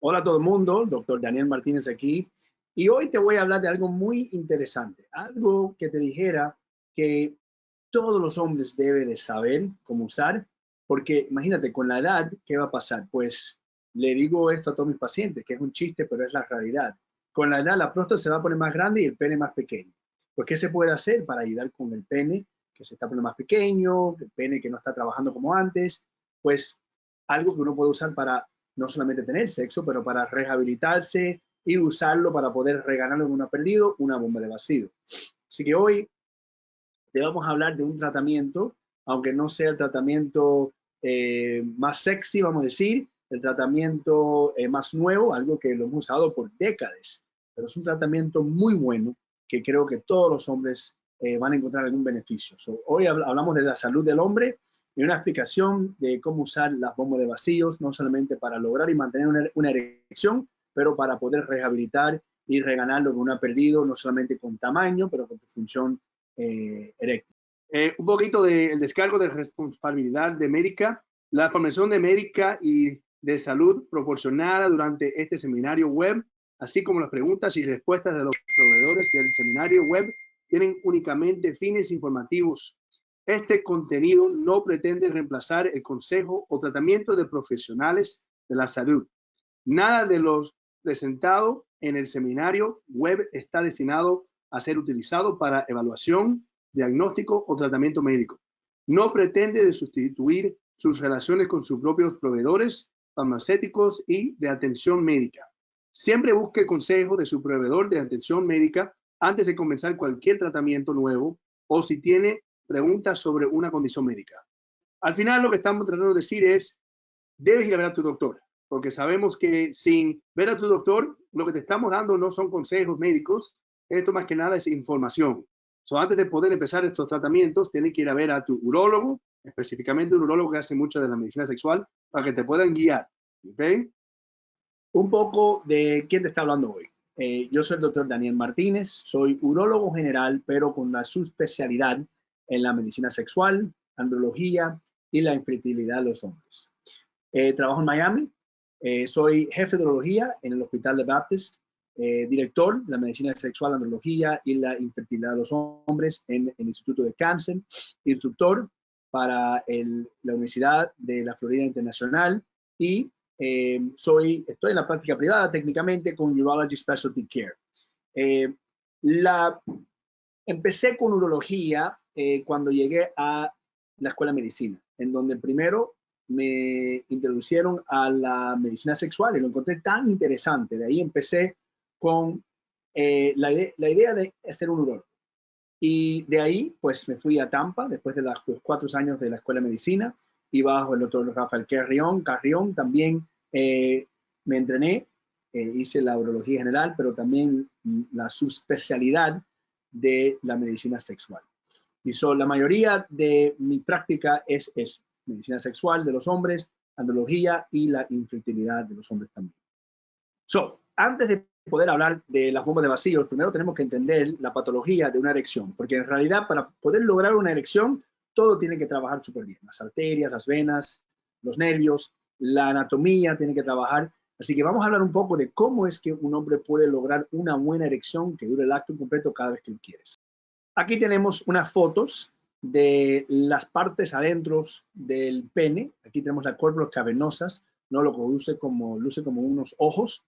Hola a todo el mundo, doctor Daniel Martínez aquí. Y hoy te voy a hablar de algo muy interesante, algo que te dijera que todos los hombres deben de saber cómo usar, porque imagínate, con la edad, ¿qué va a pasar? Pues le digo esto a todos mis pacientes, que es un chiste, pero es la realidad. Con la edad, la próstata se va a poner más grande y el pene más pequeño. Pues, ¿qué se puede hacer para ayudar con el pene que se está poniendo más pequeño, el pene que no está trabajando como antes? Pues algo que uno puede usar para no solamente tener sexo, pero para rehabilitarse y usarlo para poder regalarlo en una perdido, una bomba de vacío. Así que hoy te vamos a hablar de un tratamiento, aunque no sea el tratamiento más sexy, vamos a decir, el tratamiento más nuevo, algo que lo hemos usado por décadas, pero es un tratamiento muy bueno que creo que todos los hombres van a encontrar algún beneficio. Hoy hablamos de la salud del hombre y una explicación de cómo usar las bombas de vacíos, no solamente para lograr y mantener una erección, pero para poder rehabilitar y reganar lo que uno ha perdido, no solamente con tamaño, pero con tu función eréctil. Un poquito del descargo de responsabilidad de médica, la información de médica y de salud proporcionada durante este seminario web, así como las preguntas y respuestas de los proveedores del seminario web, tienen únicamente fines informativos. Este contenido no pretende reemplazar el consejo o tratamiento de profesionales de la salud. Nada de los presentado en el seminario web está destinado a ser utilizado para evaluación, diagnóstico o tratamiento médico. No pretende sustituir sus relaciones con sus propios proveedores farmacéuticos y de atención médica. Siempre busque consejo de su proveedor de atención médica antes de comenzar cualquier tratamiento nuevo o si tiene preguntas sobre una condición médica. Al final, lo que estamos tratando de decir es, debes ir a ver a tu doctor, porque sabemos que sin ver a tu doctor, lo que te estamos dando no son consejos médicos, esto más que nada es información. Antes de poder empezar estos tratamientos, tienes que ir a ver a tu urólogo, específicamente un urólogo que hace mucho de la medicina sexual, para que te puedan guiar. ¿Okay? Un poco de quién te está hablando hoy. Yo soy el doctor Daniel Martínez, soy urólogo general, pero con la subespecialidad en la medicina sexual, andrología y la infertilidad de los hombres. Trabajo en Miami, soy jefe de urología en el Hospital de Baptist, director de la medicina sexual, andrología y la infertilidad de los hombres en el Instituto de Cáncer, instructor para la Universidad de la Florida Internacional y estoy en la práctica privada técnicamente con Urology Specialty Care. Empecé con urología cuando llegué a la escuela de medicina, en donde primero me introducieron a la medicina sexual y lo encontré tan interesante. De ahí empecé con la idea de ser un urólogo. Y de ahí, pues me fui a Tampa después de los 4 años de la escuela de medicina y bajo el doctor Rafael Carrión también me entrené, hice la urología general, pero también la subespecialidad de la medicina sexual. Y la mayoría de mi práctica es eso, medicina sexual de los hombres, andrología y la infertilidad de los hombres también. Antes de poder hablar de las bombas de vacío, primero tenemos que entender la patología de una erección, porque en realidad para poder lograr una erección, todo tiene que trabajar súper bien. Las arterias, las venas, los nervios, la anatomía tiene que trabajar. Así que vamos a hablar un poco de cómo es que un hombre puede lograr una buena erección que dure el acto completo cada vez que lo quieres. Aquí tenemos unas fotos de las partes adentro del pene. Aquí tenemos las córpulas cavernosas, ¿no? Lo que luce como unos ojos.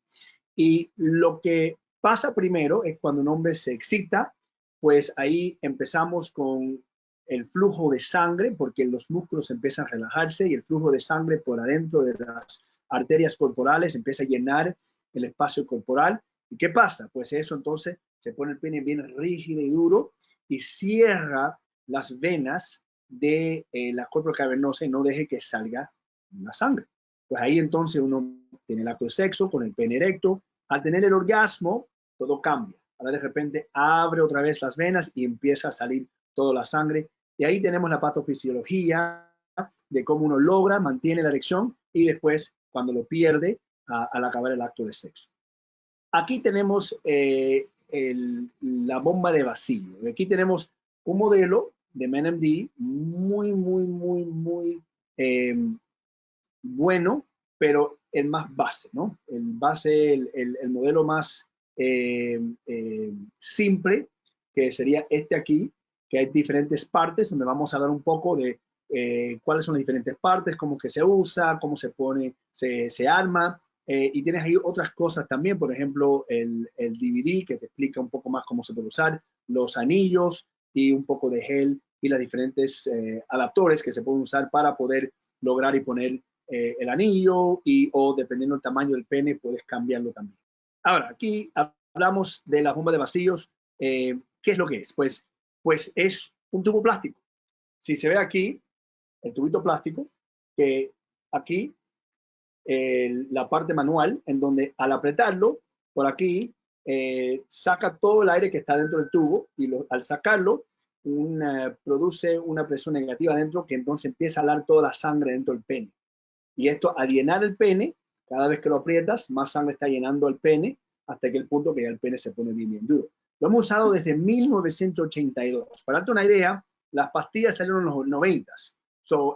Y lo que pasa primero es cuando un hombre se excita, pues ahí empezamos con el flujo de sangre, porque los músculos empiezan a relajarse y el flujo de sangre por adentro de las arterias corporales empieza a llenar el espacio corporal. ¿Y qué pasa? Pues eso entonces se pone el pene bien rígido y duro y cierra las venas de la córpora cavernosa y no deje que salga la sangre. Pues ahí entonces uno tiene el acto de sexo con el pene erecto. Al tener el orgasmo, todo cambia. Ahora de repente abre otra vez las venas y empieza a salir toda la sangre. Y ahí tenemos la patofisiología de cómo uno logra, mantiene la erección y después cuando lo pierde al acabar el acto de sexo. Aquí tenemos la bomba de vacío. Aquí tenemos un modelo de MNMD muy bueno, pero el más base, ¿no? El base, el modelo más simple, que sería este aquí, que hay diferentes partes, donde vamos a hablar un poco de cuáles son las diferentes partes, cómo que se usa, cómo se pone, se arma, y tienes ahí otras cosas también, por ejemplo, el DVD, que te explica un poco más cómo se puede usar, los anillos y un poco de gel y las diferentes adaptadores que se pueden usar para poder lograr y poner el anillo o dependiendo del tamaño del pene puedes cambiarlo también. Ahora, aquí hablamos de la bomba de vacíos. ¿Qué es lo que es? Pues es un tubo plástico. Si se ve aquí, el tubito plástico, que aquí la parte manual, en donde al apretarlo, por aquí, saca todo el aire que está dentro del tubo y al sacarlo, produce una presión negativa dentro que entonces empieza a alar toda la sangre dentro del pene. Y esto al llenar el pene, cada vez que lo aprietas, más sangre está llenando el pene hasta que el punto que ya el pene se pone bien, bien duro. Lo hemos usado desde 1982. Para darte una idea, las pastillas salieron en los 90.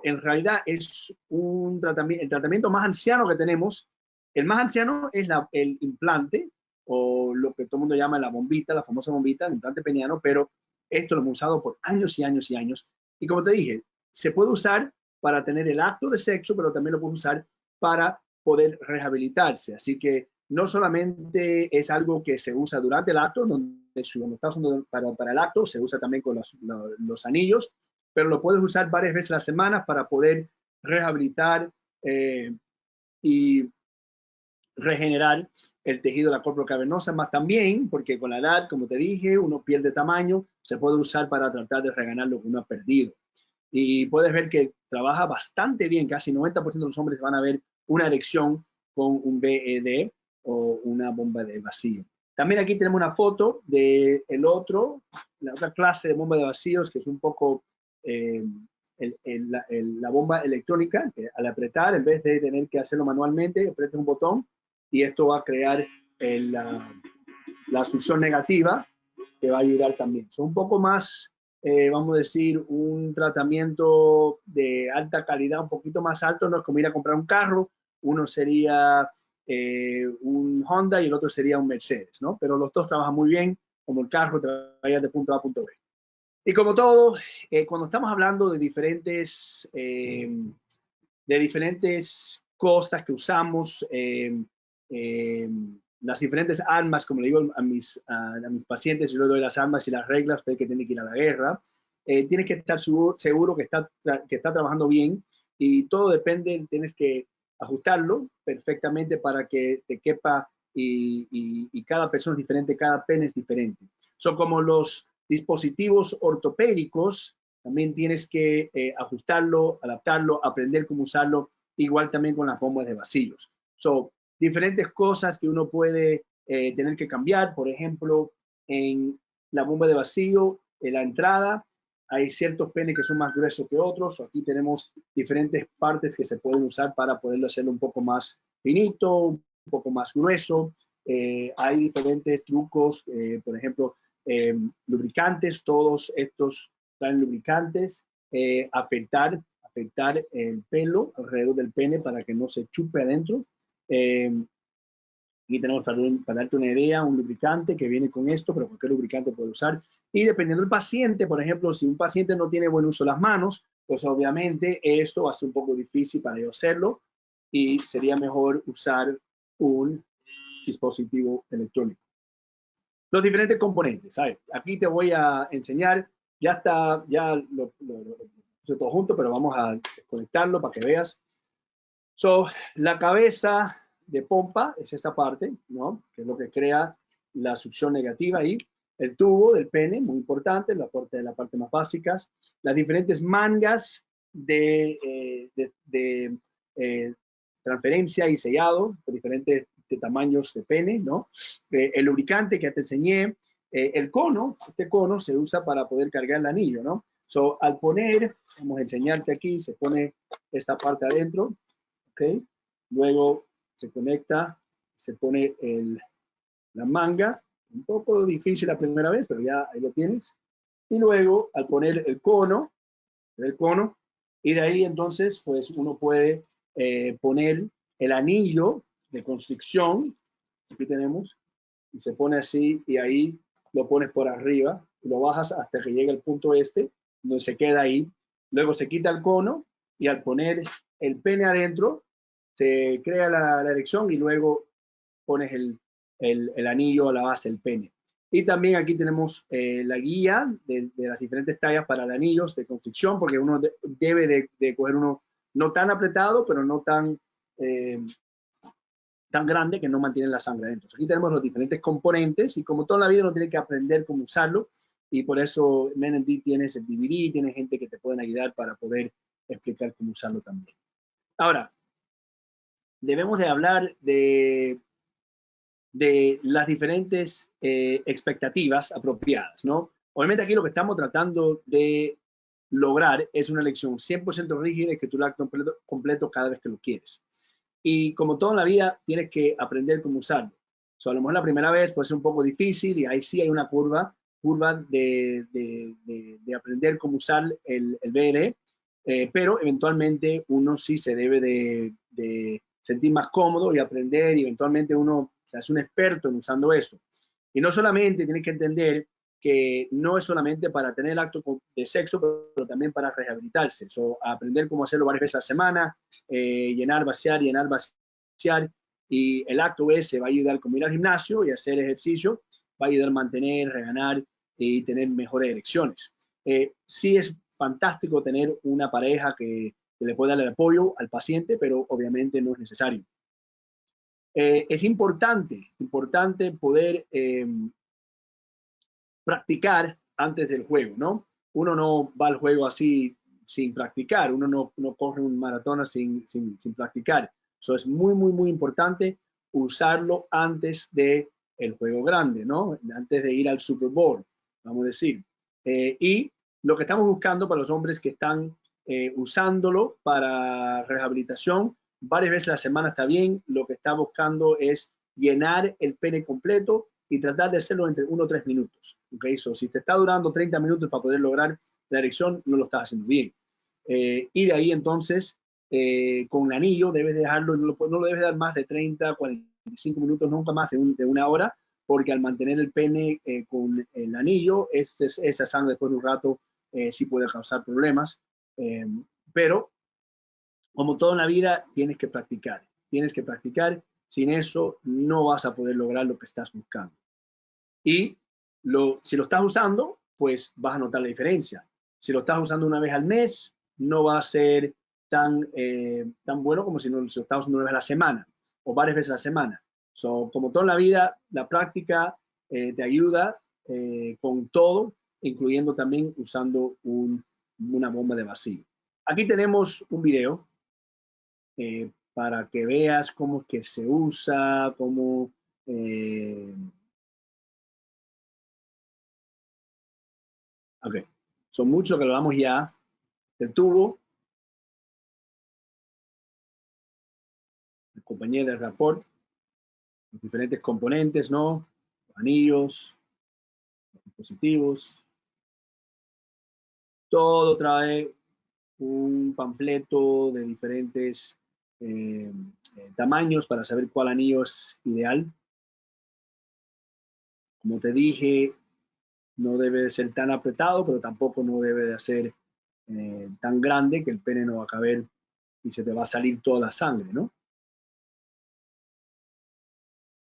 En realidad es un tratamiento, el tratamiento más anciano que tenemos. El más anciano es el implante, o lo que todo el mundo llama la bombita, la famosa bombita, el implante peniano, pero esto lo hemos usado por años y años y años. Y como te dije, se puede usar para tener el acto de sexo, pero también lo puedes usar para poder rehabilitarse. Así que no solamente es algo que se usa durante el acto, donde cuando estás usando para el acto, se usa también con los anillos, pero lo puedes usar varias veces a la semana para poder rehabilitar y regenerar el tejido de la córpora cavernosa, más también, porque con la edad, como te dije, uno pierde tamaño, se puede usar para tratar de reganar lo que uno ha perdido. Y puedes ver que trabaja bastante bien, casi 90% de los hombres van a ver una erección con un BED o una bomba de vacío. También aquí tenemos una foto de la otra clase de bomba de vacíos, que es un poco la bomba electrónica, que al apretar, en vez de tener que hacerlo manualmente, apretas un botón y esto va a crear la succión negativa, que va a ayudar también. Son un poco más, vamos a decir, un tratamiento de alta calidad, un poquito más alto, no es como ir a comprar un carro, uno sería un Honda y el otro sería un Mercedes, ¿no? Pero los dos trabajan muy bien, como el carro traía de punto A a punto B. Y como todo, cuando estamos hablando de diferentes cosas que usamos, las diferentes armas, como le digo a mis pacientes, yo les doy las armas y las reglas, usted que tiene que ir a la guerra, tienes que estar seguro que está trabajando bien y todo depende, tienes que ajustarlo perfectamente para que te quepa y cada persona es diferente, cada pene es diferente. Son como los dispositivos ortopédicos, también tienes que ajustarlo, adaptarlo, aprender cómo usarlo, igual también con las bombas de vacíos. Diferentes cosas que uno puede tener que cambiar, por ejemplo, en la bomba de vacío, en la entrada, hay ciertos penes que son más gruesos que otros. Aquí tenemos diferentes partes que se pueden usar para poderlo hacerlo un poco más finito, un poco más grueso. Hay diferentes trucos, por ejemplo, lubricantes, todos estos traen lubricantes, afeitar el pelo alrededor del pene para que no se chupe adentro. Aquí tenemos para darte una idea, un lubricante que viene con esto, pero cualquier lubricante puede usar. Y dependiendo del paciente, por ejemplo, si un paciente no tiene buen uso de las manos, pues obviamente esto va a ser un poco difícil para ellos hacerlo y sería mejor usar un dispositivo electrónico. Los diferentes componentes, ¿sabes? Aquí te voy a enseñar, ya está, ya lo puse todo junto, pero vamos a conectarlo para que veas. La cabeza de pompa es esta parte, ¿no? Que es lo que crea la succión negativa ahí. El tubo del pene, muy importante, la parte más básicas. Las diferentes mangas de transferencia y sellado, de diferentes tamaños de pene, ¿no? El lubricante que te enseñé, el cono, este cono se usa para poder cargar el anillo, ¿no? Al poner, vamos a enseñarte aquí, se pone esta parte adentro, ¿ok? Luego se conecta, se pone la manga, un poco difícil la primera vez, pero ya ahí lo tienes. Y luego al poner el cono, y de ahí entonces pues uno puede poner el anillo de constricción, aquí tenemos, y se pone así, y ahí lo pones por arriba, y lo bajas hasta que llegue al punto este, donde se queda ahí. Luego se quita el cono, y al poner el pene adentro, se crea la erección, y luego pones el anillo a la base del pene. Y también aquí tenemos la guía de las diferentes tallas para los anillos de constricción, porque uno debe de coger uno no tan apretado, pero no tan grande que no mantiene la sangre adentro. Aquí tenemos los diferentes componentes y como toda la vida uno tiene que aprender cómo usarlo y por eso MenMD tienes el DVD, tiene gente que te pueden ayudar para poder explicar cómo usarlo también. Ahora, debemos de hablar de las diferentes expectativas apropiadas, ¿no? Obviamente aquí lo que estamos tratando de lograr es una elección 100% rígida y que tú la completo cada vez que lo quieres. Y como todo en la vida, tienes que aprender cómo usarlo. A lo mejor la primera vez puede ser un poco difícil y ahí sí hay una curva de aprender cómo usar el BLE, pero eventualmente uno sí se debe de sentir más cómodo y aprender y eventualmente uno se hace un experto en usando eso. Y no solamente tienes que entender que no es solamente para tener el acto de sexo, pero también para rehabilitarse. Aprender cómo hacerlo varias veces a la semana, llenar, vaciar, y el acto ese va a ayudar como ir al gimnasio y hacer ejercicio, va a ayudar a mantener, reganar y tener mejores erecciones. Sí es fantástico tener una pareja que le pueda dar el apoyo al paciente, pero obviamente no es necesario. Es importante poder practicar antes del juego, ¿no? Uno no va al juego así sin practicar, uno no corre un maratón sin practicar. Eso es muy importante usarlo antes del juego grande, ¿no? Antes de ir al Super Bowl, vamos a decir. Y lo que estamos buscando para los hombres que están usándolo para rehabilitación, varias veces a la semana está bien. Lo que está buscando es llenar el pene completo y tratar de hacerlo entre 1 o 3 minutos. ¿Okay? Si te está durando 30 minutos para poder lograr la erección, no lo estás haciendo bien. Y de ahí entonces, con el anillo, debes dejarlo, no lo debes dar más de 30, 45 minutos, nunca más de una hora, porque al mantener el pene con el anillo, esa sangre después de un rato sí puede causar problemas. Pero, como todo en la vida, tienes que practicar. Tienes que practicar. Sin eso, no vas a poder lograr lo que estás buscando. Y si lo estás usando, pues vas a notar la diferencia. Si lo estás usando una vez al mes, no va a ser tan bueno como si lo estás usando una vez a la semana o varias veces a la semana. Como todo en la vida, la práctica te ayuda con todo, incluyendo también usando una bomba de vacío. Aquí tenemos un video para que veas cómo es que se usa, cómo... Ok, son muchos que lo damos ya. El tubo, el compañero del rapport, los diferentes componentes, ¿no? Los anillos, los dispositivos. Todo trae un panfleto de diferentes tamaños para saber cuál anillo es ideal. Como te dije, no debe de ser tan apretado, pero tampoco no debe de ser tan grande que el pene no va a caber y se te va a salir toda la sangre, ¿no?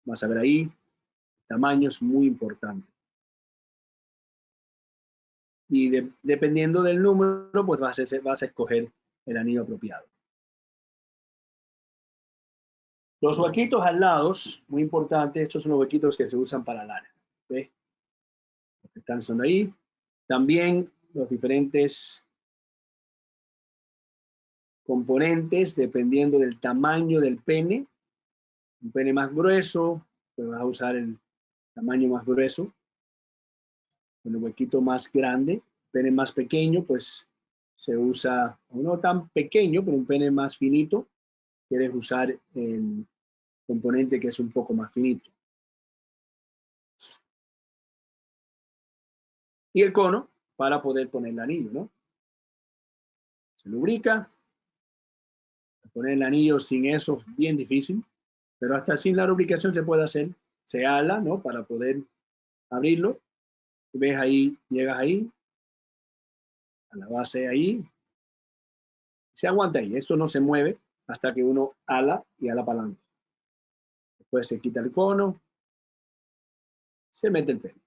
Vas a ver ahí, el tamaño es muy importante. Y dependiendo del número, pues vas a escoger el anillo apropiado. Los huequitos al lado, muy importante, estos son los huequitos que se usan para lana. ¿Ves? Los que están son ahí. También los diferentes componentes, dependiendo del tamaño del pene. Un pene más grueso, pues vas a usar el tamaño más grueso. Con el huequito más grande, pene más pequeño, pues se usa, no tan pequeño, pero un pene más finito, quieres usar el componente que es un poco más finito. Y el cono para poder poner el anillo, ¿no? Se lubrica, Poner el anillo sin eso es bien difícil, pero hasta sin la lubricación se puede hacer. Se ala, ¿no? Para poder abrirlo. Ves ahí, llegas ahí, a la base ahí. Se aguanta ahí. Esto no se mueve hasta que uno ala y ala para adelante. Después se quita el cono. Se mete el pene.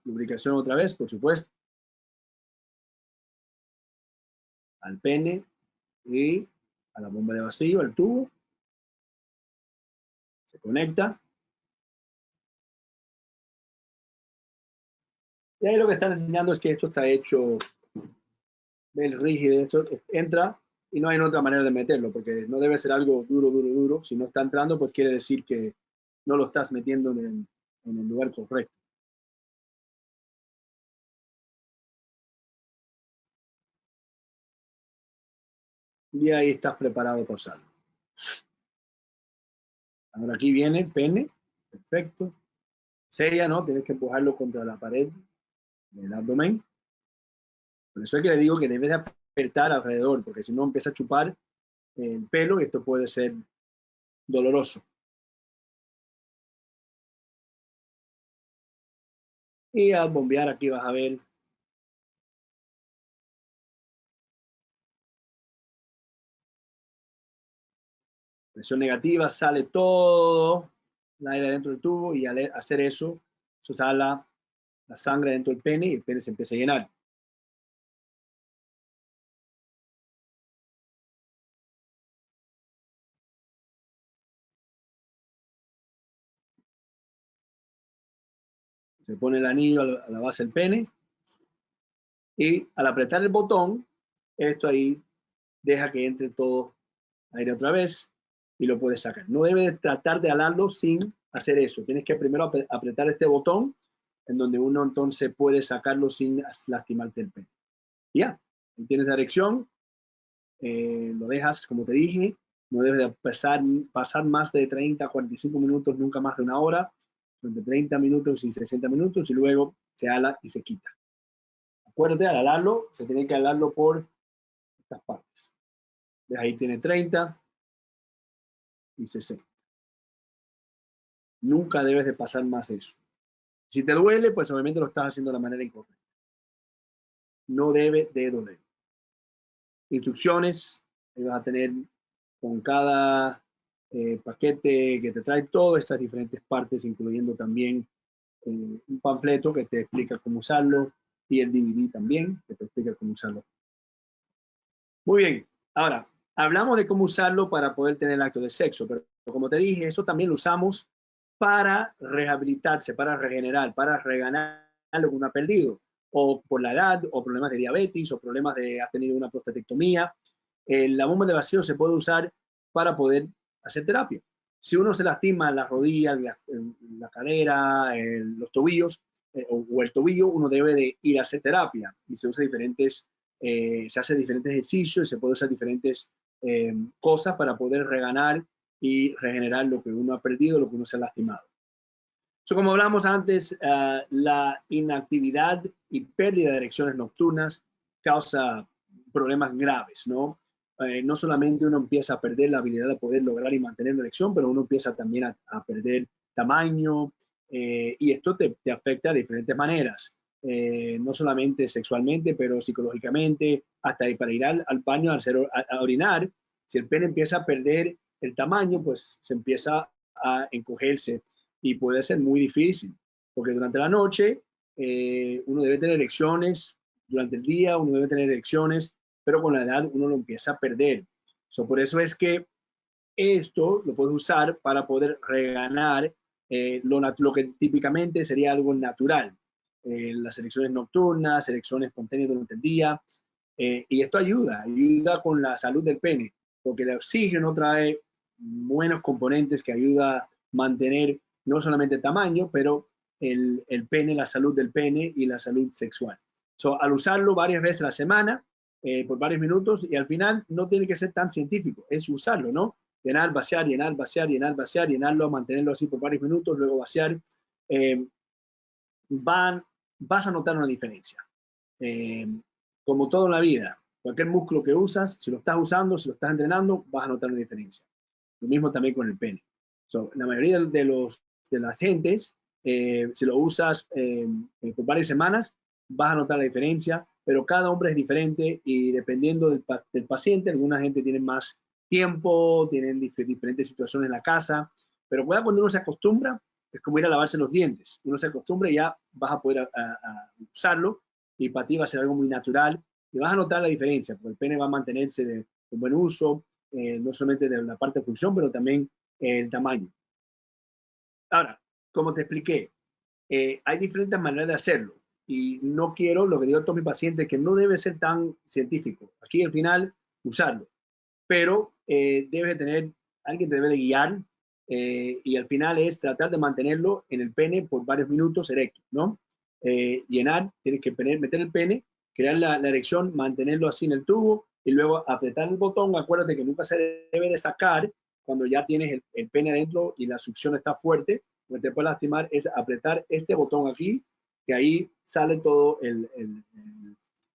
Lubricación otra vez, por supuesto. Al pene y a la bomba de vacío, al tubo. Se conecta. Y ahí lo que están enseñando es que esto está hecho, el rígido, esto entra y no hay otra manera de meterlo, porque no debe ser algo duro, duro, duro. Si no está entrando, pues quiere decir que no lo estás metiendo en el lugar correcto. Y ahí estás preparado para usarlo. Ahora aquí viene el pene, perfecto. Sella, ¿no? Tienes que empujarlo contra la pared del abdomen. Por eso es que le digo que debes de apretar alrededor, porque si no empieza a chupar el pelo y esto puede ser doloroso. Y al bombear aquí vas a ver presión negativa, sale todo el aire dentro del tubo y al hacer eso, sale la sangre dentro del pene y el pene se empieza a llenar. Se pone el anillo a la base del pene y al apretar el botón, esto ahí deja que entre todo aire otra vez y lo puedes sacar. No debes tratar de alarlo sin hacer eso. Tienes que primero apretar este botón en donde uno entonces puede sacarlo sin lastimarte el pene. Ya, tienes la erección, lo dejas como te dije, no debes de pasar más de 30 a 45 minutos, nunca más de una hora, entre 30 minutos y 60 minutos y luego se ala y se quita. Acuérdate, al alarlo, se tiene que alarlo por estas partes. De ahí tiene 30 y 60. Nunca debes de pasar más de eso. Si te duele, pues obviamente lo estás haciendo de la manera incorrecta. No debe de doler. Instrucciones, ahí vas a tener con cada paquete que te trae todas estas diferentes partes, incluyendo también un panfleto que te explica cómo usarlo y el DVD también que te explica cómo usarlo. Muy bien, ahora hablamos de cómo usarlo para poder tener el acto de sexo, pero como te dije, esto también lo usamos para rehabilitarse, para regenerar, para reganar lo que uno ha perdido, o por la edad, o problemas de diabetes, o problemas de has tenido una prostatectomía. La bomba de vacío se puede usar para poder hacer terapia. Si uno se lastima la rodilla, la cadera, los tobillos o el tobillo, uno debe de ir a hacer terapia y se usa se hace diferentes ejercicios y se puede usar diferentes cosas para poder reganar y regenerar lo que uno ha perdido, lo que uno se ha lastimado. Como hablamos antes, la inactividad y pérdida de erecciones nocturnas causa problemas graves, ¿no? No solamente uno empieza a perder la habilidad de poder lograr y mantener la erección, pero uno empieza también a perder tamaño y esto te afecta de diferentes maneras. No solamente sexualmente, pero psicológicamente, hasta para ir al baño a orinar. Si el pene empieza a perder el tamaño, pues se empieza a encogerse y puede ser muy difícil, porque durante la noche uno debe tener erecciones, durante el día uno debe tener erecciones, pero con la edad uno lo empieza a perder. Por eso es que esto lo puedes usar para poder reganar lo que típicamente sería algo natural. Las erecciones nocturnas, erecciones espontáneas durante el día, y esto ayuda con la salud del pene, porque el oxígeno trae buenos componentes que ayuda a mantener no solamente el tamaño, pero el pene, la salud del pene y la salud sexual. Al usarlo varias veces a la semana, por varios minutos, y al final no tiene que ser tan científico, es usarlo, ¿no? Llenar, vaciar, llenar, vaciar, llenar, vaciar, llenarlo, mantenerlo así por varios minutos, luego vaciar. Vas a notar una diferencia. Como todo en la vida, Cualquier músculo que usas, si lo estás usando, si lo estás entrenando, vas a notar una diferencia. Lo mismo también con el pene. La mayoría de las gentes, si lo usas por varias semanas, vas a notar la diferencia, pero cada hombre es diferente y dependiendo del paciente, alguna gente tiene más tiempo, tienen diferentes situaciones en la casa, pero cuando uno se acostumbra, es como ir a lavarse los dientes. Uno se acostumbra y ya vas a poder a usarlo y para ti va a ser algo muy natural y vas a notar la diferencia, porque el pene va a mantenerse de buen uso, no solamente de la parte de función, pero también el tamaño. Ahora, como te expliqué, hay diferentes maneras de hacerlo y no quiero, lo que digo a todos mis pacientes, que no debe ser tan científico. Aquí al final, usarlo, pero debes tener, alguien te debe de guiar y al final es tratar de mantenerlo en el pene por varios minutos erecto, ¿no? Llenar, tienes que meter el pene, crear la erección, mantenerlo así en el tubo y luego apretar el botón. Acuérdate que nunca se debe de sacar cuando ya tienes el pene adentro y la succión está fuerte. Lo que te puede lastimar es apretar este botón aquí, que ahí sale todo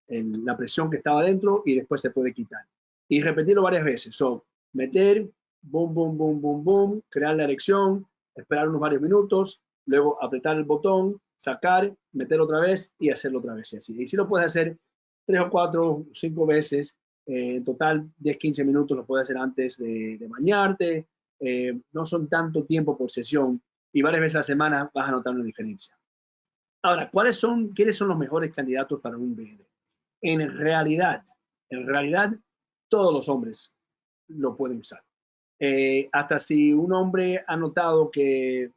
la presión que estaba adentro y después se puede quitar. Y repetirlo varias veces. Meter, boom, boom, boom, boom, boom, crear la erección, esperar unos varios minutos, luego apretar el botón, sacar, meter otra vez y hacerlo otra vez. Y así. Y si lo puedes hacer 3 o 4 o 5 veces, en total 10, 15 minutos lo puedes hacer antes de bañarte. No son tanto tiempo por sesión y varias veces a la semana vas a notar una diferencia. Ahora, ¿quiénes son los mejores candidatos para un BD? En realidad, todos los hombres lo pueden usar. Hasta si un hombre ha notado que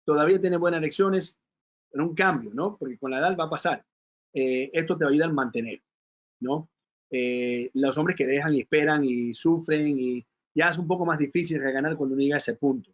todavía tiene buenas erecciones, en un cambio, ¿no? Porque con la edad va a pasar. Esto te va a ayudar a mantener, ¿no? Los hombres que dejan y esperan y sufren y ya es un poco más difícil reganar cuando uno llega a ese punto.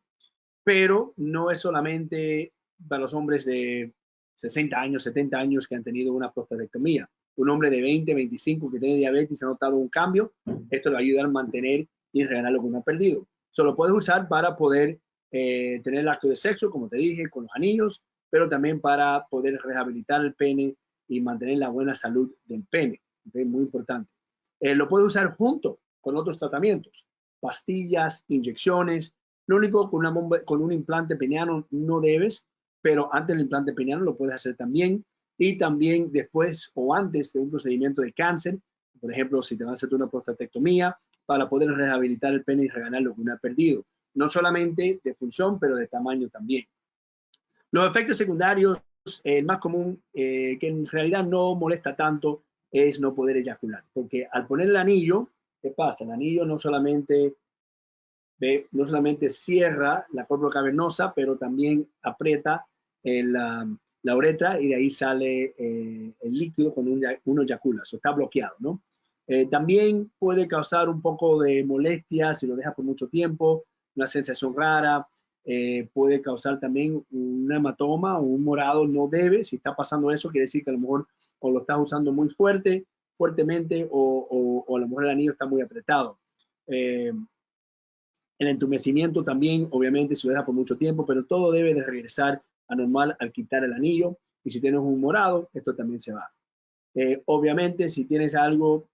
Pero no es solamente para los hombres de 60 años, 70 años que han tenido una prostatectomía. Un hombre de 20, 25 que tiene diabetes ha notado un cambio, esto le va a ayudar a mantener y reganar lo que uno ha perdido. Lo puedes usar para poder tener el acto de sexo, como te dije, con los anillos, pero también para poder rehabilitar el pene y mantener la buena salud del pene. ¿Okay? Muy importante. Lo puedes usar junto con otros tratamientos, pastillas, inyecciones. Lo único, con un implante peniano no debes, pero antes del implante peniano lo puedes hacer también. Y también después o antes de un procedimiento de cáncer, por ejemplo, si te van a hacer una prostatectomía, para poder rehabilitar el pene y reganar lo que uno ha perdido. No solamente de función, pero de tamaño también. Los efectos secundarios, el más común, que en realidad no molesta tanto, es no poder eyacular. Porque al poner el anillo, ¿qué pasa? El anillo no solamente cierra la córpora cavernosa, pero también aprieta la uretra y de ahí sale el líquido cuando uno eyacula. Eso está bloqueado, ¿no? También puede causar un poco de molestia si lo dejas por mucho tiempo, una sensación rara, puede causar también un hematoma o un morado, no debe. Si está pasando eso, quiere decir que a lo mejor o lo estás usando muy fuertemente o a lo mejor el anillo está muy apretado. El entumecimiento también, obviamente, se lo deja por mucho tiempo, pero todo debe de regresar a normal al quitar el anillo. Y si tienes un morado, esto también se va. Obviamente, si tienes algo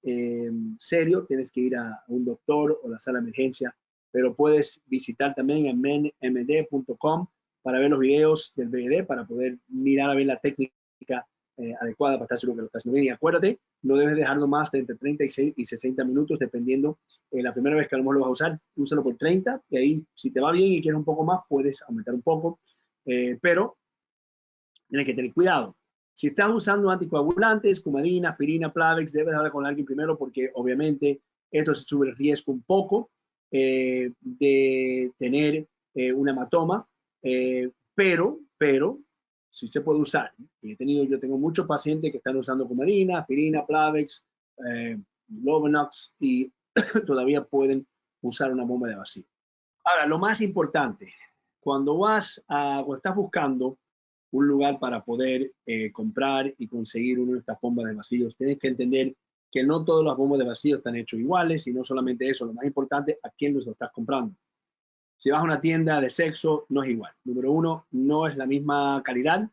serio, tienes que ir a un doctor o la sala de emergencia, pero puedes visitar también en menmd.com para ver los videos del BD, para poder mirar a ver la técnica adecuada para estar seguro que lo estás haciendo bien. Y acuérdate, no debes dejarlo más de entre 30 y 60 minutos, dependiendo. La primera vez que a lo mejor lo vas a usar, úsalo por 30, y ahí, si te va bien y quieres un poco más, puedes aumentar un poco, pero tienes que tener cuidado. Si estás usando anticoagulantes, Coumadina, aspirina, Plavix, debes hablar con alguien primero porque obviamente esto se sube el riesgo un poco de tener un hematoma, pero sí se puede usar. Yo tengo muchos pacientes que están usando Coumadina, aspirina, Plavix, Lovenox y todavía pueden usar una bomba de vacío. Ahora, lo más importante, cuando estás buscando un lugar para poder comprar y conseguir una de estas bombas de vacíos, tienes que entender que no todas las bombas de vacío están hechas iguales y no solamente eso, lo más importante, a quién los estás comprando. Si vas a una tienda de sexo, no es igual. Número uno, no es la misma calidad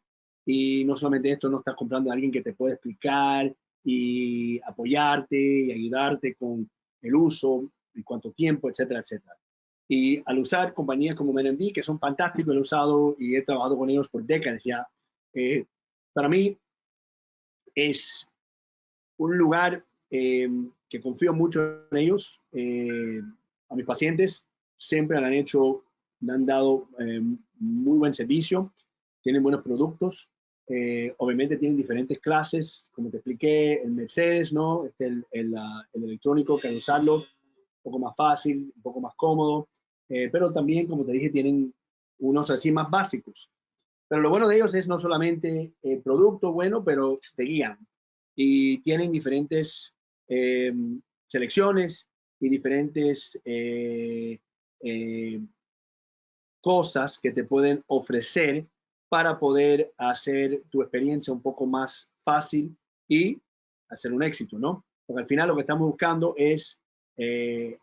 y no solamente esto, no estás comprando a alguien que te puede explicar y apoyarte y ayudarte con el uso, en cuánto tiempo, etcétera, etcétera. Y al usar compañías como MNMD, que son fantásticos, he usado y he trabajado con ellos por décadas ya, para mí es un lugar que confío mucho en ellos. A mis pacientes siempre me han dado muy buen servicio, tienen buenos productos. Obviamente tienen diferentes clases, como te expliqué, el Mercedes, ¿no? El electrónico, que al usarlo un poco más fácil, un poco más cómodo, pero también, como te dije, tienen unos así más básicos. Pero lo bueno de ellos es no solamente el producto bueno, pero te guían y tienen diferentes eh, selecciones y diferentes cosas que te pueden ofrecer para poder hacer tu experiencia un poco más fácil y hacer un éxito, ¿no? Porque al final lo que estamos buscando es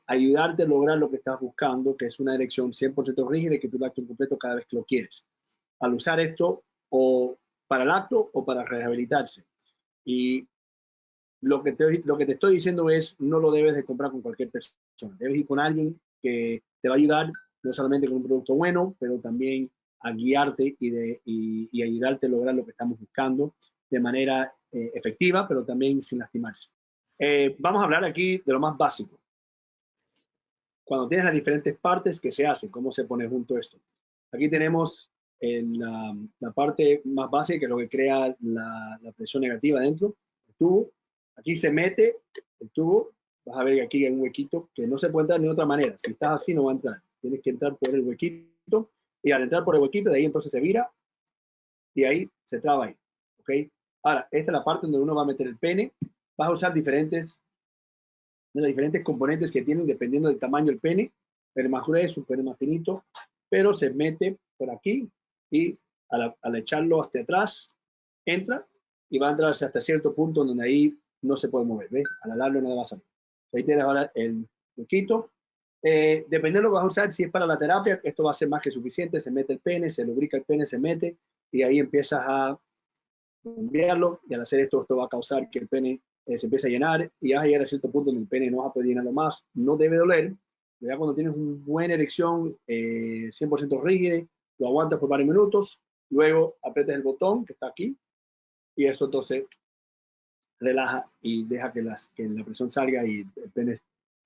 ayudarte a lograr lo que estás buscando, que es una elección 100% rígida y que tú lo acto completo cada vez que lo quieres. Al usar esto o para el acto o para rehabilitarse. Y lo que te estoy diciendo es, no lo debes de comprar con cualquier persona. Debes ir con alguien que te va a ayudar, no solamente con un producto bueno, pero también a guiarte y ayudarte a lograr lo que estamos buscando de manera efectiva, pero también sin lastimarse. Vamos a hablar aquí de lo más básico. Cuando tienes las diferentes partes que se hacen, cómo se pone junto esto. Aquí tenemos la parte más básica, que es lo que crea la presión negativa dentro, el tubo. Aquí se mete el tubo, vas a ver que aquí hay un huequito que no se puede entrar de otra manera. Si estás así no va a entrar, tienes que entrar por el huequito y al entrar por el huequito de ahí entonces se vira y ahí se traba ahí. ¿Ok? Ahora, esta es la parte donde uno va a meter el pene. Vas a usar diferentes componentes que tienen dependiendo del tamaño del pene. Pene más grueso, pene más finito, pero se mete por aquí y al echarlo hacia atrás, entra y va a entrar hasta cierto punto donde ahí no se puede mover, ¿ves? Al alarlo no va a salir. Ahí tienes ahora el huequito. Dependiendo de lo que vas a usar, si es para la terapia, esto va a ser más que suficiente. Se mete el pene, se lubrica el pene, se mete y ahí empiezas a enviarlo y al hacer esto va a causar que el pene se empiece a llenar y vas a llegar a cierto punto donde el pene no vas a poder llenarlo más. No debe doler. Ya cuando tienes una buena erección 100% rígida, lo aguantas por varios minutos, luego aprietas el botón que está aquí y eso entonces relaja y deja que la presión salga y el pene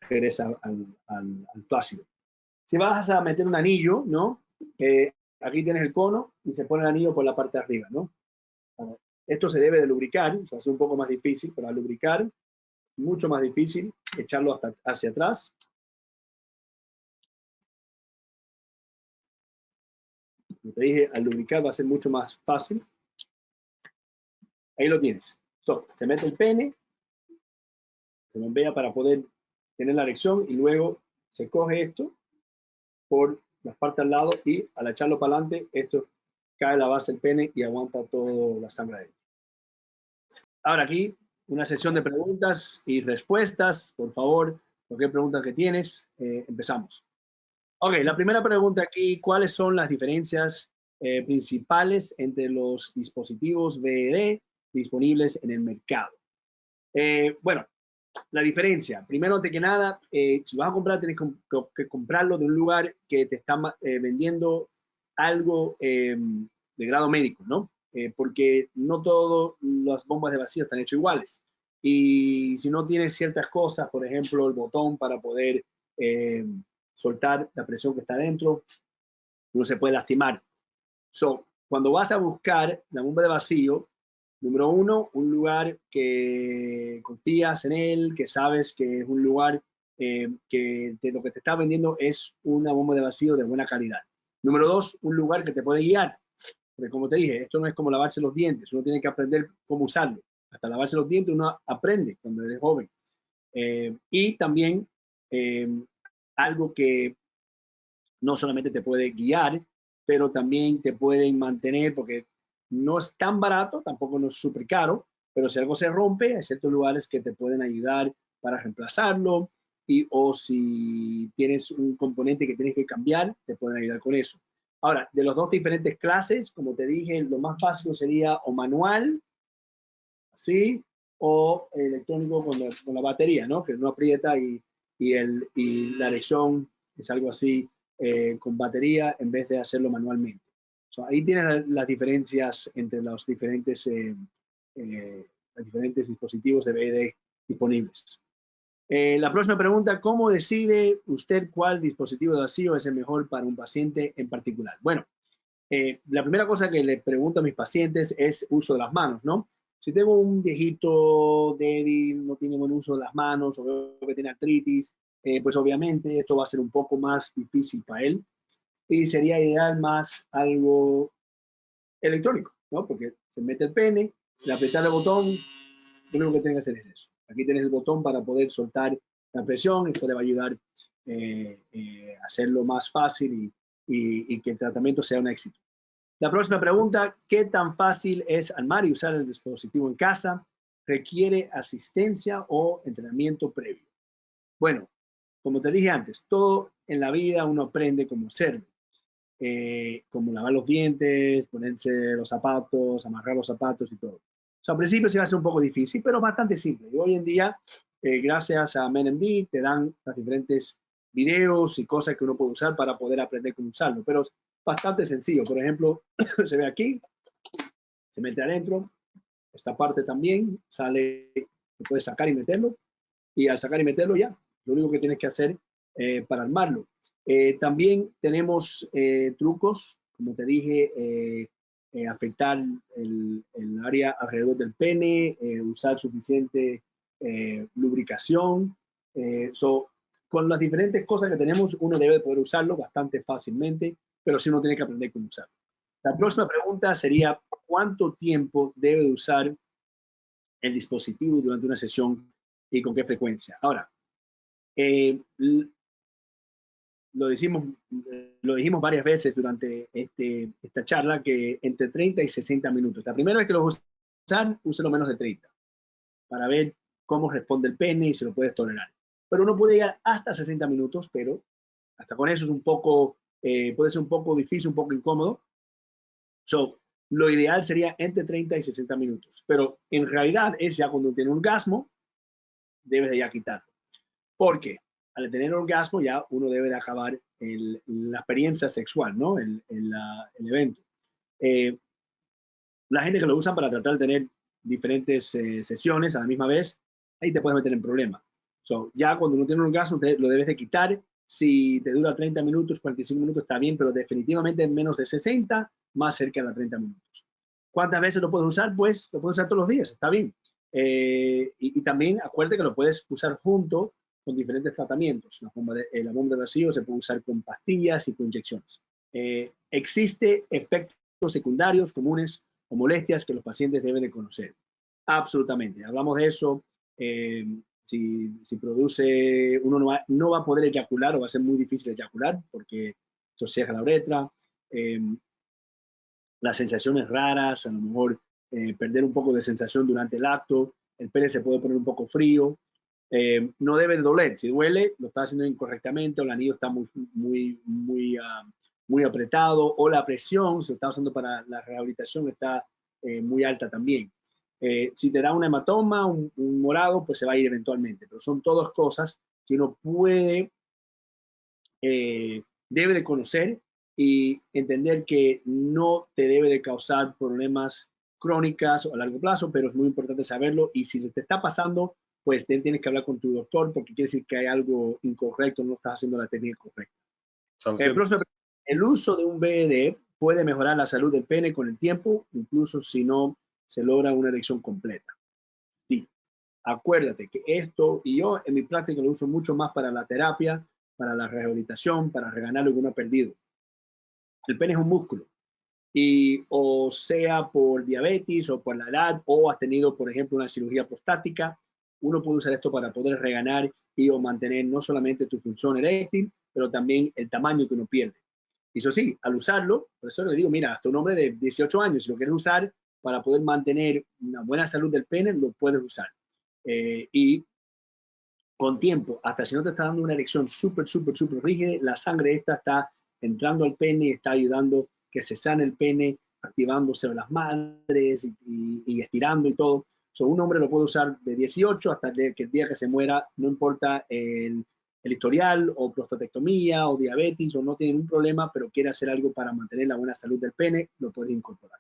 regresa al plácido. Si vas a meter un anillo, ¿no? Aquí tienes el cono y se pone el anillo por la parte de arriba, ¿no? Esto se debe de lubricar, o sea, es un poco más difícil, pero al lubricar, mucho más difícil, echarlo hacia atrás. Como te dije, al lubricar va a ser mucho más fácil. Ahí lo tienes. Se mete el pene, se bombea para poder tener la erección y luego se coge esto por las partes al lado y al echarlo para adelante, esto cae la base del pene y aguanta toda la sangre ahí. Ahora aquí, una sesión de preguntas y respuestas. Por favor, cualquier pregunta que tienes, empezamos. Ok, la primera pregunta aquí, ¿cuáles son las diferencias principales entre los dispositivos BED disponibles en el mercado? Bueno, la diferencia, primero antes que nada, si vas a comprar, tienes que comprarlo de un lugar que te está vendiendo algo de grado médico, ¿no? Porque no todas las bombas de vacío están hechas iguales. Y si no tienes ciertas cosas, por ejemplo, el botón para poder soltar la presión que está dentro, no se puede lastimar. Cuando vas a buscar la bomba de vacío, número uno, un lugar que confías en él, que sabes que es un lugar que lo que te está vendiendo es una bomba de vacío de buena calidad. Número dos, un lugar que te puede guiar. Porque como te dije, esto no es como lavarse los dientes, uno tiene que aprender cómo usarlo. Hasta lavarse los dientes uno aprende cuando eres joven. Y también algo que no solamente te puede guiar, pero también te pueden mantener, porque no es tan barato, tampoco no es súper caro, pero si algo se rompe, hay ciertos lugares que te pueden ayudar para reemplazarlo, o si tienes un componente que tienes que cambiar, te pueden ayudar con eso. Ahora, de las dos diferentes clases, como te dije, lo más básico sería o manual, así, o electrónico con la batería, ¿no? Que no aprieta y la erección es algo así con batería en vez de hacerlo manualmente. So, ahí tienen las diferencias entre los diferentes dispositivos de BD disponibles. La próxima pregunta, ¿cómo decide usted cuál dispositivo de vacío es el mejor para un paciente en particular? Bueno, la primera cosa que le pregunto a mis pacientes es uso de las manos, ¿no? Si tengo un viejito débil, no tiene buen uso de las manos, o veo que tiene artritis, pues obviamente esto va a ser un poco más difícil para él y sería ideal más algo electrónico, ¿no? Porque se mete el pene, le apretar el botón, lo único que tiene que hacer es eso. Aquí tienes el botón para poder soltar la presión, esto le va a ayudar a hacerlo más fácil y que el tratamiento sea un éxito. La próxima pregunta, ¿qué tan fácil es armar y usar el dispositivo en casa? ¿Requiere asistencia o entrenamiento previo? Bueno, como te dije antes, todo en la vida uno aprende cómo hacerlo. Como lavar los dientes, ponerse los zapatos, amarrar los zapatos y todo. O sea, al principio se va a hacer un poco difícil, pero bastante simple. Y hoy en día, gracias a MenMD, te dan los diferentes videos y cosas que uno puede usar para poder aprender cómo usarlo. Pero es bastante sencillo. Por ejemplo, se ve aquí, se mete adentro, esta parte también sale, lo puedes sacar y meterlo. Y al sacar y meterlo ya, lo único que tienes que hacer para armarlo. También tenemos trucos, como te dije, afectar el área alrededor del pene, usar suficiente lubricación. Con las diferentes cosas que tenemos, uno debe poder usarlo bastante fácilmente, pero sí uno tiene que aprender cómo usarlo. La próxima pregunta sería, ¿cuánto tiempo debe de usar el dispositivo durante una sesión y con qué frecuencia? Ahora, lo dijimos varias veces durante esta charla, que entre 30 y 60 minutos. La primera vez que lo usan, úselo menos de 30 para ver cómo responde el pene y si lo puedes tolerar. Pero uno puede llegar hasta 60 minutos, pero hasta con eso es un poco, puede ser un poco difícil, un poco incómodo. Lo ideal sería entre 30 y 60 minutos. Pero en realidad es ya cuando tiene un orgasmo, debes de ya quitarlo. ¿Por qué? Al tener orgasmo ya uno debe de acabar la experiencia sexual, ¿no? El evento. La gente que lo usa para tratar de tener diferentes sesiones a la misma vez, ahí te puedes meter en problemas. Ya cuando uno tiene un orgasmo lo debes de quitar. Si te dura 30 minutos, 45 minutos está bien, pero definitivamente en menos de 60, más cerca de 30 minutos. ¿Cuántas veces lo puedes usar? Pues lo puedes usar todos los días, está bien. Y también acuérdate que lo puedes usar junto con diferentes tratamientos. La bomba de vacío se puede usar con pastillas y con inyecciones. Existe efectos secundarios comunes o molestias que los pacientes deben de conocer. Absolutamente. Hablamos de eso. Si produce, uno no va a poder eyacular o va a ser muy difícil eyacular porque esto cierra la uretra. Las sensaciones raras, a lo mejor perder un poco de sensación durante el acto, el pene se puede poner un poco frío. No debe de doler. Si duele, lo está haciendo incorrectamente o el anillo está muy apretado o la presión, se está usando para la rehabilitación, está muy alta también. Si te da un hematoma, un morado, pues se va a ir eventualmente. Pero son todas cosas que uno debe de conocer y entender que no te debe de causar problemas crónicas o a largo plazo, pero es muy importante saberlo. Y si te está pasando, pues tienes que hablar con tu doctor porque quiere decir que hay algo incorrecto, no estás haciendo la técnica correcta. El uso de un BED puede mejorar la salud del pene con el tiempo, incluso si no se logra una erección completa. Sí, acuérdate que esto, y yo en mi práctica lo uso mucho más para la terapia, para la rehabilitación, para reganar lo que uno ha perdido. El pene es un músculo. Y o sea por diabetes o por la edad o has tenido, por ejemplo, una cirugía prostática, uno puede usar esto para poder reganar y o mantener no solamente tu función eréctil, pero también el tamaño que uno pierde. Y eso sí, al usarlo, por eso le digo, mira, hasta un hombre de 18 años, si lo quieres usar para poder mantener una buena salud del pene, lo puedes usar. Y con tiempo, hasta si no te está dando una erección súper rígida, la sangre esta está entrando al pene y está ayudando que se sane el pene, activándose las madres y estirando y todo. Un hombre lo puede usar de 18 hasta que el día que se muera, no importa el historial o prostatectomía o diabetes o no tiene un problema, pero quiere hacer algo para mantener la buena salud del pene, lo puedes incorporar.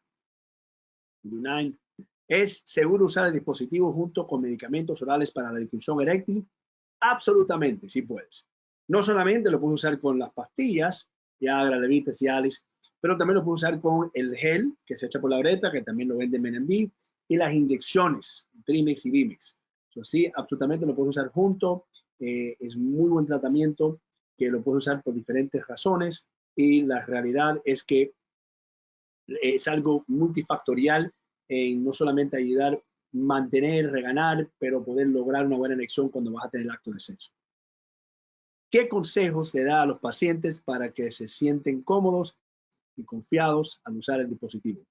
9. ¿Es seguro usar el dispositivo junto con medicamentos orales para la disfunción eréctil? Absolutamente, sí puedes. No solamente lo puedes usar con las pastillas, Viagra, Levitra, Cialis, pero también lo puedes usar con el gel que se echa por la uretra, que también lo vende MNMD, y las inyecciones, Trimex y Bimex. Sí, absolutamente lo puedes usar junto. Es muy buen tratamiento que lo puedes usar por diferentes razones y la realidad es que es algo multifactorial en no solamente ayudar a mantener, reganar, pero poder lograr una buena erección cuando vas a tener el acto de sexo. ¿Qué consejos le da a los pacientes para que se sienten cómodos y confiados al usar el dispositivo?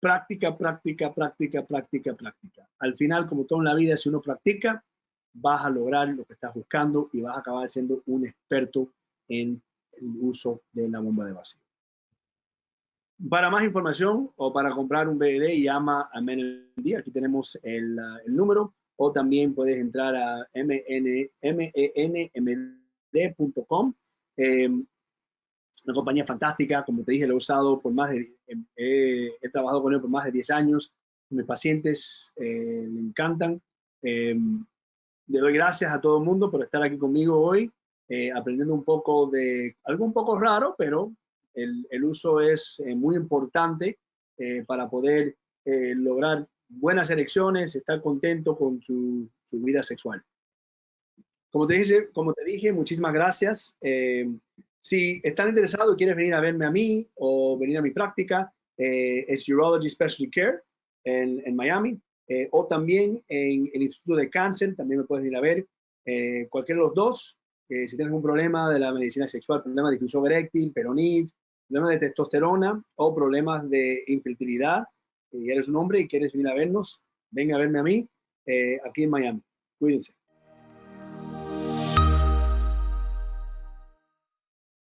Práctica, práctica, práctica, práctica, práctica. Al final, como todo en la vida, si uno practica, vas a lograr lo que estás buscando y vas a acabar siendo un experto en el uso de la bomba de vacío. Para más información o para comprar un BDD, llama a MNMD. Aquí tenemos el número. O también puedes entrar a menmd.com. Una compañía fantástica, como te dije, lo he usado por más de, he trabajado con él por más de 10 años. Mis pacientes me encantan. Le doy gracias a todo el mundo por estar aquí conmigo hoy, aprendiendo un poco de algo un poco raro, pero el uso es muy importante para poder lograr buenas erecciones, estar contento con su vida sexual. Como te dije, muchísimas gracias. Si están interesados y quieres venir a verme a mí o venir a mi práctica, es Urology Specialty Care en Miami, o también en el Instituto de Cáncer, también me puedes venir a ver. Cualquiera de los dos, si tienes un problema de la medicina sexual, problema de disfunción eréctil, peronis, problemas de testosterona o problemas de infertilidad, y eres un hombre y quieres venir a vernos, ven a verme a mí aquí en Miami. Cuídense.